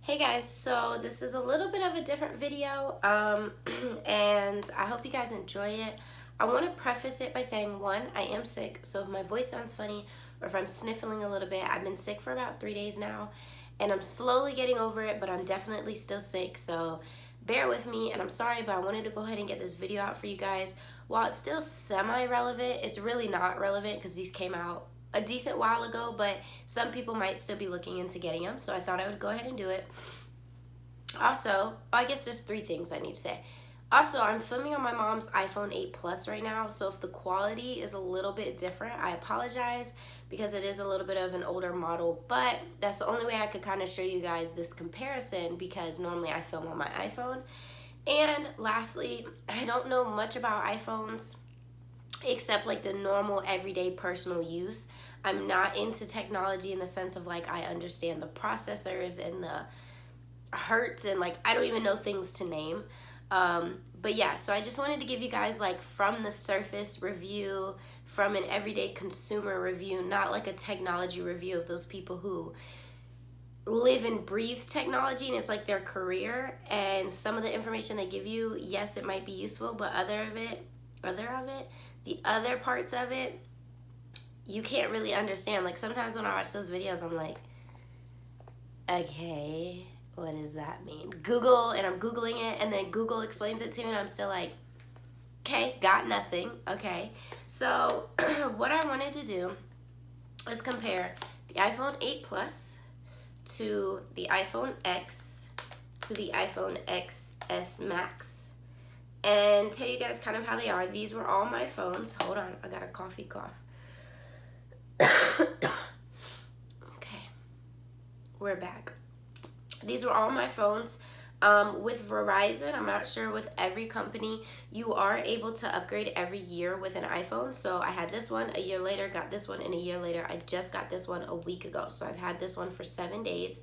Hey guys, so this is a little bit of a different video, and I hope you guys enjoy it. I want to preface it by saying, one, I am sick, so if my voice sounds funny or if I'm sniffling a little bit, I've been sick for about 3 days now, and I'm slowly getting over it, but I'm definitely still sick, so bear with me, and I'm sorry, but I wanted to go ahead and get this video out for you guys. While it's still semi-relevant, it's really not relevant because these came out a decent while ago, but some people might still be looking into getting them, so I thought I would go ahead and do it. Also, I guess there's three things I need to say. Also, I'm filming on my mom's iPhone 8 Plus right now, so if the quality is a little bit different, I apologize because it is a little bit of an older model, but that's the only way I could kind of show you guys this comparison because normally I film on my iPhone. And lastly, I don't know much about iPhones except like the normal everyday personal use. I'm not into technology in the sense of like I understand the processors and the hertz and like I don't even know things to name. But yeah, so I just wanted to give you guys like from the surface review, from an everyday consumer review, not like a technology review of those people who live and breathe technology and it's like their career. And some of the information they give you, yes, it might be useful, but the other parts of it, you can't really understand. Like sometimes when I watch those videos, I'm like, okay, what does that mean? Google, and I'm Googling it, and then Google explains it to me, and I'm still like, okay, got nothing. Okay, so what I wanted to do is compare the iPhone 8 Plus to the iPhone X to the iPhone XS Max and tell you guys kind of how they are. These were all my phones. Hold on, I got a cough. Okay, we're back. These were all my phones. With Verizon, I'm not sure with every company, you are able to upgrade every year with an iPhone. So I had this one a year later, got this one, and a year later, I just got this one a week ago. So I've had this one for 7 days.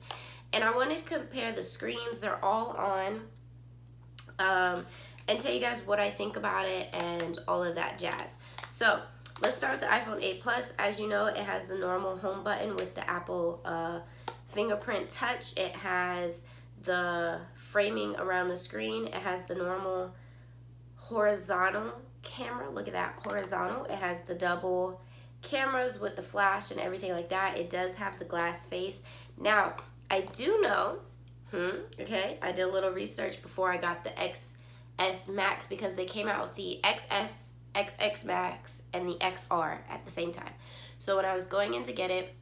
And I wanted to compare the screens. They're all on. And tell you guys what I think about it and all of that jazz. So let's start with the iPhone 8 Plus. As you know, it has the normal home button with the Apple fingerprint touch. It has the framing around the screen. It has the normal horizontal camera. Look at that, horizontal. It has the double cameras with the flash and everything like that. It does have the glass face. Now, I do know, okay, I did a little research before I got the XS Max because they came out with the XS, XX Max, and the XR at the same time. So when I was going in to get it,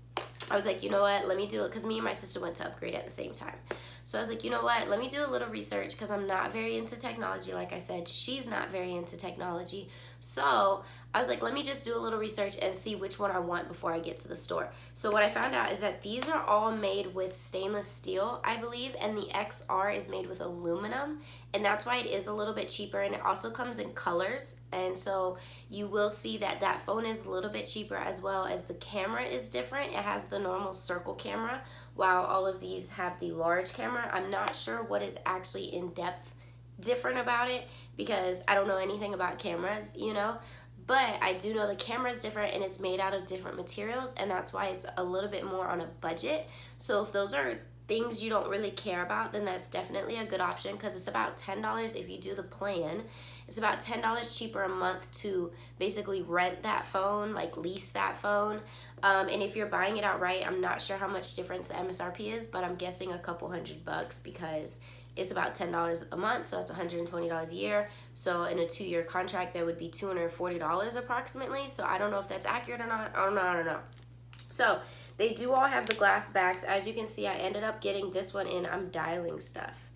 I was like, you know what, let me do it, because me and my sister went to upgrade at the same time. So I was like, you know what, let me do a little research, because I'm not very into technology. Like I said, she's not very into technology. So I was like, let me just do a little research and see which one I want before I get to the store. So what I found out is that these are all made with stainless steel, I believe, and the XR is made with aluminum, and that's why it is a little bit cheaper. And it also comes in colors, and so you will see that that phone is a little bit cheaper, as well as the camera is different. It has the normal circle camera, while all of these have the large camera. I'm not sure what is actually in depth different about it because I don't know anything about cameras, but I do know the camera is different and it's made out of different materials, and that's why it's a little bit more on a budget. So if those are things you don't really care about, then that's definitely a good option, because it's about $10 if you do the plan. It's about $10 cheaper a month to basically rent that phone, like lease that phone. And if you're buying it outright, I'm not sure how much difference the MSRP is, but I'm guessing a couple $100 because it's about $10 a month, so it's $120 a year. So in a 2-year contract, that would be $240 approximately. So I don't know if that's accurate or not. I don't know. So they do all have the glass backs. As you can see, I ended up getting this one in, I'm dialing stuff.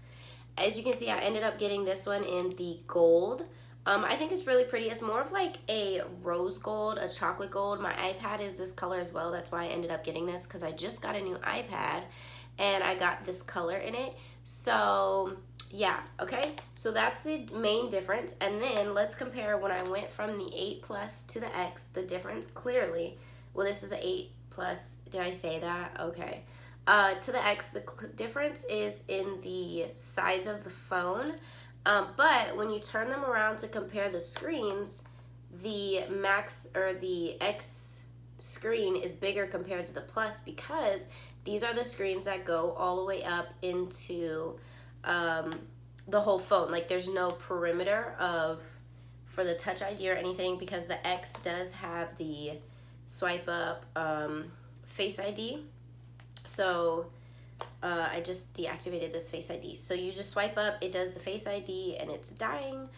As you can see, I ended up getting this one in the gold. I think it's really pretty. It's more of like a rose gold, a chocolate gold. My iPad is this color as well. That's why I ended up getting this, because I just got a new iPad and I got this color in it. So yeah, okay, so that's the main difference. And then let's compare when I went from the 8 Plus to the X, the difference clearly. Well, this is the 8 Plus. Did I say that? Okay. To the X, the difference is in the size of the phone. But when you turn them around to compare the screens, the Max or the X screen is bigger compared to the Plus, because these are the screens that go all the way up into the whole phone. Like there's no perimeter for the Touch ID or anything, because the X does have the swipe up Face ID. So I just deactivated this Face ID. So you just swipe up, it does the Face ID, and it's dying.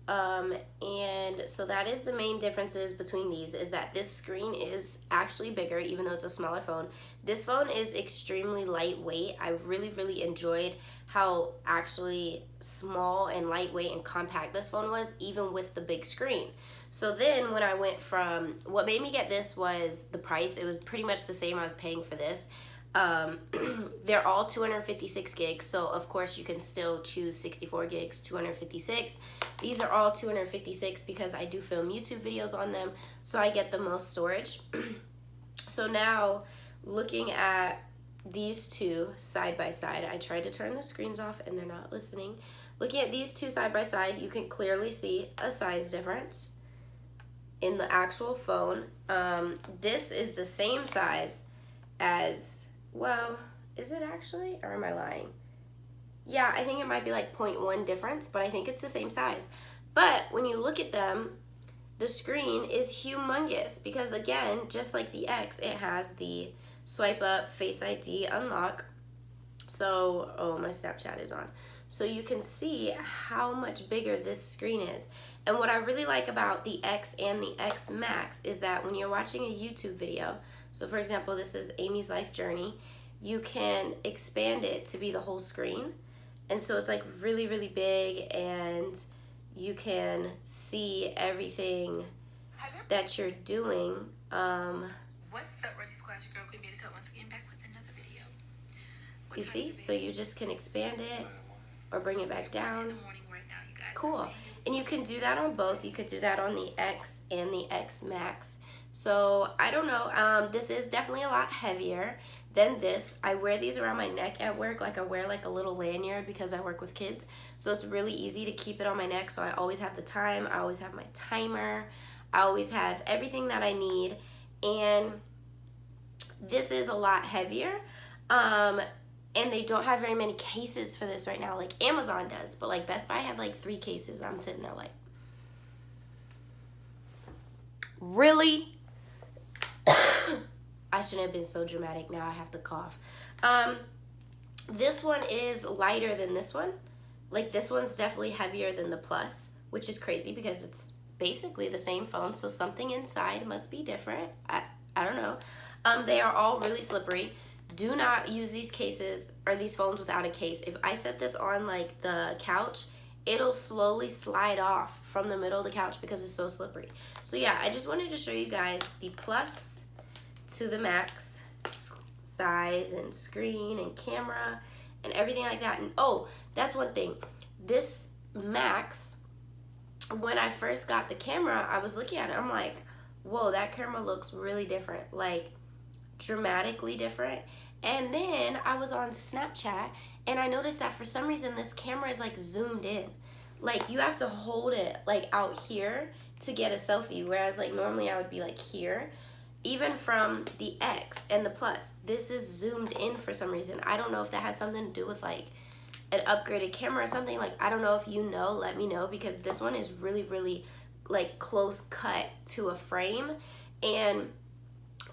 And so that is the main differences between these, is that this screen is actually bigger, even though it's a smaller phone. This phone is extremely lightweight. I really enjoyed how actually small and lightweight and compact this phone was, even with the big screen. So then when I went from, what made me get this was the price. It was pretty much the same I was paying for this. They're all 256 gigs, so of course you can still choose 64 gigs, 256. These are all 256 because I do film YouTube videos on them, so I get the most storage. So now, looking at these two side by side, I tried to turn the screens off and they're not listening. Looking at these two side by side, you can clearly see a size difference in the actual phone. This is the same size as, well, is it actually, or am I lying? Yeah, I think it might be like 0.1 difference, but I think it's the same size. But when you look at them, the screen is humongous because, again, just like the X, it has the swipe up Face ID unlock. So, oh, my Snapchat is on. So you can see how much bigger this screen is. And what I really like about the X and the X Max is that when you're watching a YouTube video, so for example, this is Amy's Life Journey, you can expand it to be the whole screen. And so it's like really big, and you can see everything that you're doing. What's up, Ready Squash Girl? Queen Beauty Cut once again, back with another video. You see? So you just can expand it or bring it back down. Cool. And you can do that on both. You could do that on the X and the X Max. So I don't know. This is definitely a lot heavier than this. I wear these around my neck at work. Like I wear like a little lanyard because I work with kids. So it's really easy to keep it on my neck. So I always have the time. I always have my timer. I always have everything that I need. And this is a lot heavier. And they don't have very many cases for this right now. Like Amazon does. But like Best Buy had like 3 cases. I'm sitting there like, really? I shouldn't have been so dramatic. Now I have to cough. This one is lighter than this one. Like this one's definitely heavier than the Plus, which is crazy because it's basically the same phone. So something inside must be different. I don't know. They are all really slippery. Do not use these cases or these phones without a case. If I set this on like the couch, it'll slowly slide off from the middle of the couch because it's so slippery. So yeah, I just wanted to show you guys the Plus to the Max size and screen and camera and everything like that. And oh, that's one thing. This Max, when I first got the camera, I was looking at it. I'm like, whoa, that camera looks really different. Like dramatically different. And then I was on Snapchat and I noticed that for some reason this camera is like zoomed in. Like you have to hold it like out here to get a selfie, whereas like normally I would be like here. Even from the X and the Plus, this is zoomed in for some reason. I don't know if that has something to do with like an upgraded camera or something. Like I don't know, if you know, let me know, because this one is really like close cut to a frame. And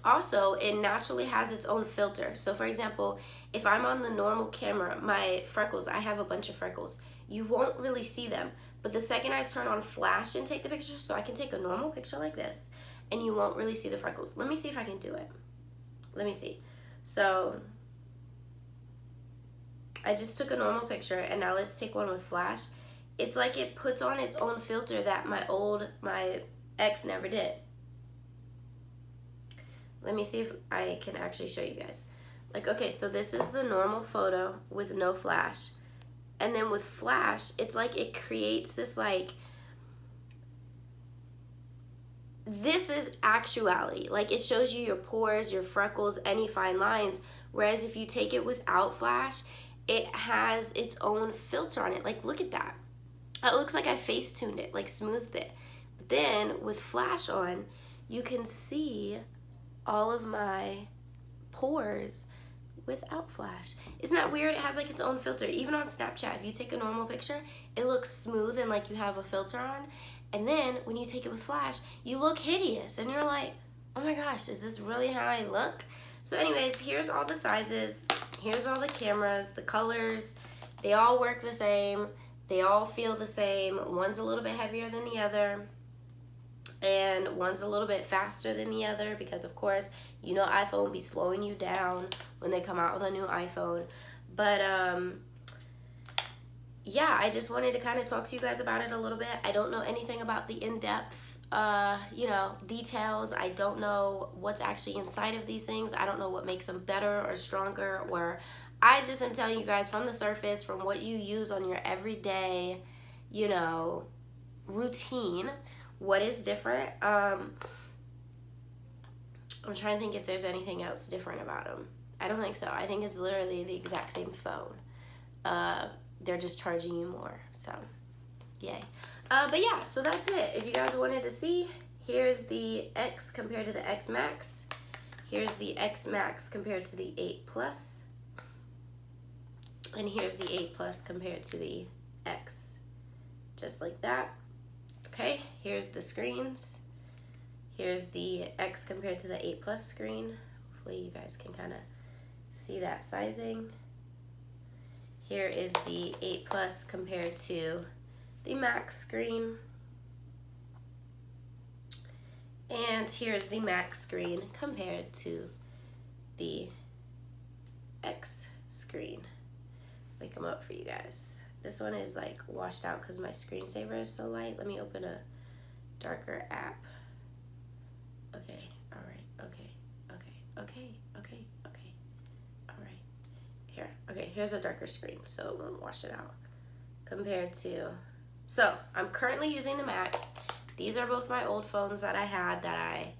also it naturally has its own filter. So for example, if I'm on the normal camera, my freckles, I have a bunch of freckles, you won't really see them. But the second I turn on flash and take the picture, so I can take a normal picture like this, and you won't really see the freckles. Let me see if I can do it. Let me see. So I just took a normal picture, and now let's take one with flash. It's like it puts on its own filter that my X never did. Let me see if I can actually show you guys. Like, okay, so this is the normal photo with no flash. And then with flash, it's like it creates this like, this is actuality. Like it shows you your pores, your freckles, any fine lines. Whereas if you take it without flash, it has its own filter on it. Like look at that. It looks like I face tuned it, like smoothed it. But then with flash on, you can see all of my pores without flash. Isn't that weird? It has like its own filter. Even on Snapchat, if you take a normal picture, it looks smooth and like you have a filter on. And then when you take it with flash, you look hideous. And you're like, oh my gosh, is this really how I look? So anyways, here's all the sizes. Here's all the cameras, the colors. They all work the same. They all feel the same. One's a little bit heavier than the other. And one's a little bit faster than the other because, of course, you know iPhone be slowing you down when they come out with a new iPhone. But, yeah, I just wanted to kind of talk to you guys about it a little bit. I don't know anything about the in-depth, you know, details. I don't know what's actually inside of these things. I don't know what makes them better or stronger, or I just am telling you guys from the surface, from what you use on your everyday, you know, routine, what is different. I'm trying to think if there's anything else different about them. I don't think so. I think it's literally the exact same phone. They're just charging you more, so yay. But yeah, so that's it. If you guys wanted to see, here's the X compared to the X Max. Here's the X Max compared to the 8 Plus. And here's the 8 Plus compared to the X. Just like that. Okay, here's the screens. Here's the X compared to the 8 Plus screen. Hopefully you guys can kind of see that sizing. Here is the 8 Plus compared to the Max screen. And here's the Max screen compared to the X screen. Wake them up for you guys. This one is like washed out because my screensaver is so light. Let me open a darker app. Okay, all right, okay. All right. Here, okay, here's a darker screen, so it won't wash it out. Compared to, so I'm currently using the Max. These are both my old phones that I had that I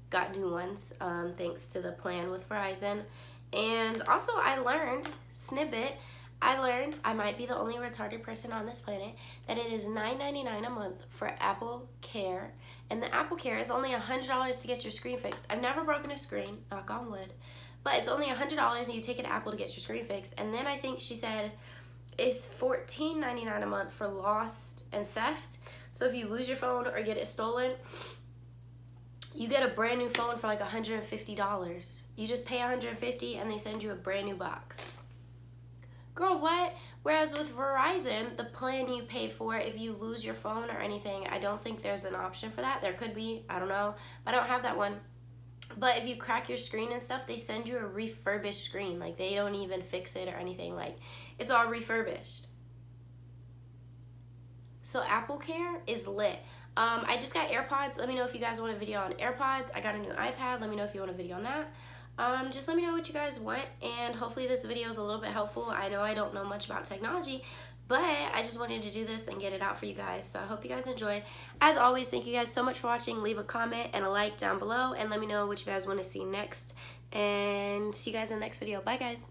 got new ones thanks to the plan with Verizon. And also I learned, snippet, I might be the only retarded person on this planet, that it is $9.99 a month for Apple Care. And the Apple Care is only $100 to get your screen fixed. I've never broken a screen, knock on wood. But it's only $100 and you take it to Apple to get your screen fixed. And then I think she said it's $14.99 a month for lost and theft. So if you lose your phone or get it stolen, you get a brand new phone for like $150. You just pay $150 and they send you a brand new box. Girl, what? Whereas with Verizon, the plan you pay for, if you lose your phone or anything, I don't think there's an option for that. There could be, I don't know. I don't have that one. But if you crack your screen and stuff, they send you a refurbished screen. Like, they don't even fix it or anything. Like, it's all refurbished. So Apple Care is lit. I just got AirPods. Let me know if you guys want a video on AirPods. I got a new iPad. Let me know if you want a video on that. Just let me know what you guys want, and hopefully this video is a little bit helpful. I know I don't know much about technology, but I just wanted to do this and get it out for you guys, so I hope you guys enjoyed. As always, thank you guys so much for watching. Leave a comment and a like down below, and let me know what you guys want to see next, and see you guys in the next video. Bye, guys.